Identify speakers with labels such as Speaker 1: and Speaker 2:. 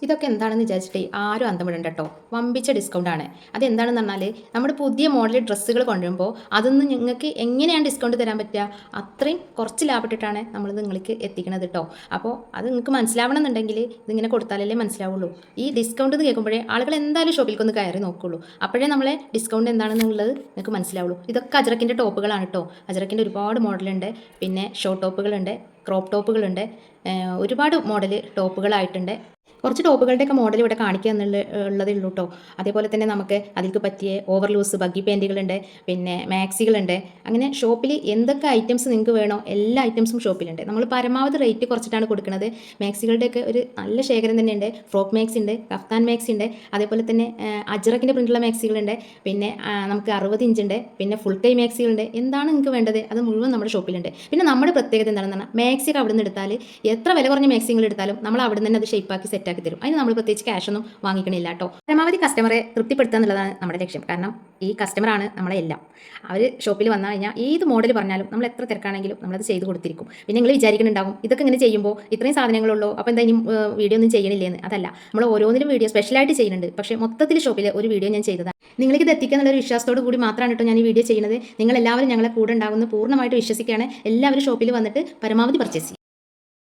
Speaker 1: ഇതൊക്കെ എന്താണെന്ന് വിചാരിച്ചിട്ട് ആരും അന്തം വിടണ്ട കേട്ടോ. വമ്പിച്ച ഡിസ്കൗണ്ടാണ്. അതെന്താണെന്ന് പറഞ്ഞാൽ നമ്മുടെ പുതിയ മോഡൽ ഡ്രസ്സുകൾ കൊണ്ടുവരുമ്പോൾ അതൊന്നും നിങ്ങൾക്ക് എങ്ങനെയാണ് ഡിസ്കൗണ്ട് തരാൻ പറ്റുക, അത്രയും കുറച്ച് ലാഭിട്ടിട്ടാണ് നമ്മൾ നിങ്ങൾക്ക് എത്തിക്കണത് കേട്ടോ. അപ്പോൾ അത് നിങ്ങൾക്ക് മനസ്സിലാവണം എന്നുണ്ടെങ്കിൽ ഇതിങ്ങനെ കൊടുത്താലല്ലേ മനസ്സിലാവുള്ളൂ. ഈ ഡിസ്കൗണ്ട് എന്ന് കേൾക്കുമ്പോഴേ ആളുകൾ എന്തായാലും ഷോപ്പിലേക്കൊന്ന് കയറി നോക്കുള്ളൂ. അപ്പോഴേ നമ്മളെ ഡിസ്കൗണ്ട് എന്താണെന്നുള്ളത് നിങ്ങൾക്ക് മനസ്സിലാവുള്ളൂ. ഇതൊക്കെ അജ്രക്കിൻ്റെ ടോപ്പുകളാണ് കേട്ടോ. അജ്രക്കിൻ്റെ ഒരുപാട് മോഡലുണ്ട്. പിന്നെ ഷോർട്ട് ടോപ്പുകളുണ്ട്, ക്രോപ്പ് ടോപ്പുകളുണ്ട്, ഒരുപാട് മോഡൽ ടോപ്പുകളായിട്ടുണ്ട്. കുറച്ച് ടോപ്പുകളുടെയൊക്കെ മോഡൽ ഇവിടെ കാണിക്കുക ഉള്ളതേ ഉള്ളൂ കേട്ടോ. അതേപോലെ തന്നെ നമുക്ക് അതിൽക്ക് പറ്റിയ ഓവർ ലൂസ് ബഗ്ഗി പാൻറ്റുകളുണ്ട്, പിന്നെ മാക്സികളുണ്ട്. അങ്ങനെ ഷോപ്പിൽ എന്തൊക്കെ ഐറ്റംസ് നിങ്ങൾക്ക് വേണോ എല്ലാ ഐറ്റംസും ഷോപ്പിലുണ്ട്. നമ്മൾ പരമാവധി റേറ്റ് കുറച്ചിട്ടാണ് കൊടുക്കുന്നത്. മാക്സികളുടെയൊക്കെ ഒരു നല്ല ശേഖരം തന്നെയുണ്ട്. ഫ്രോക്ക് മാക്സി ഉണ്ട്, കഫ്താൻ മാക്സി ഉണ്ട്, അതേപോലെ തന്നെ അജ്രക്കിൻ്റെ പ്രിൻ്റുള്ള മാക്സികളുണ്ട്. പിന്നെ നമുക്ക് 60 ഇഞ്ചുണ്ട്, പിന്നെ ഫുൾ കൈ മാക്സികളുണ്ട്. എന്താണ് നിങ്ങൾക്ക് വേണ്ടത് അത് മുഴുവൻ നമ്മുടെ ഷോപ്പിലുണ്ട്. പിന്നെ നമ്മുടെ പ്രത്യേകത എന്താണെന്ന് പറഞ്ഞാൽ മാക്സിയൊക്കെ അവിടെ നിന്ന് എടുത്താൽ എത്ര വില കുറഞ്ഞ മാക്സികൾ എടുത്താലും നമ്മൾ അവിടെ നിന്ന് തന്നെ അത് ഷേപ്പാക്കി സെറ്റാക്കി തരും. അതിന് നമ്മൾ പ്രത്യേകിച്ച് ക്യാഷൊന്നും വാങ്ങിക്കണില്ല കേട്ടോ. പരമാവധി കസ്റ്റമറെ തൃപ്തിപ്പെടുത്തുക എന്നുള്ളതാണ് നമ്മുടെ ലക്ഷ്യം. കാരണം ഈ കസ്റ്റമറാണ് നമ്മളെ എല്ലാം. അവർ ഷോപ്പിൽ വന്നു കഴിഞ്ഞാൽ ഏത് മോഡൽ പറഞ്ഞാലും നമ്മൾ എത്ര തിരക്കാണെങ്കിലും നമ്മളത് ചെയ്ത് കൊടുത്തിരിക്കും. പിന്നെ നിങ്ങൾ വിചാരിക്കുന്നുണ്ടാവും ഇതൊക്കെ ഇങ്ങനെ ചെയ്യുമ്പോൾ ഇത്രയും സാധനങ്ങളുള്ളൂ, അപ്പോൾ എന്താ ഇനി വീഡിയോ ഒന്നും ചെയ്യണില്ലേന്ന്. അതല്ല, നമ്മൾ ഓരോന്നിലും വീഡിയോ സ്പെഷ്യലായിട്ട് ചെയ്യുന്നുണ്ട്. പക്ഷേ മൊത്തത്തിൽ ഷോപ്പിൽ ഒരു വീഡിയോ ഞാൻ ചെയ്തതാണ്. നിങ്ങൾക്ക് ഇത് എത്തിക്കുക എന്നുള്ളൊരു വിശ്വാസത്തോടു കൂടി മാത്രമാണ് കേട്ടോ ഞാൻ ഈ വീഡിയോ ചെയ്യുന്നത്. നിങ്ങൾ എല്ലാവരും ഞങ്ങളെ കൂടെ ഉണ്ടാകുമെന്ന് പൂർണ്ണമായിട്ട് വിശ്വസിക്കുകയാണ്. എല്ലാവരും ഷോപ്പിൽ വന്നിട്ട് പരമാവധി പർച്ചേസ് ചെയ്യും.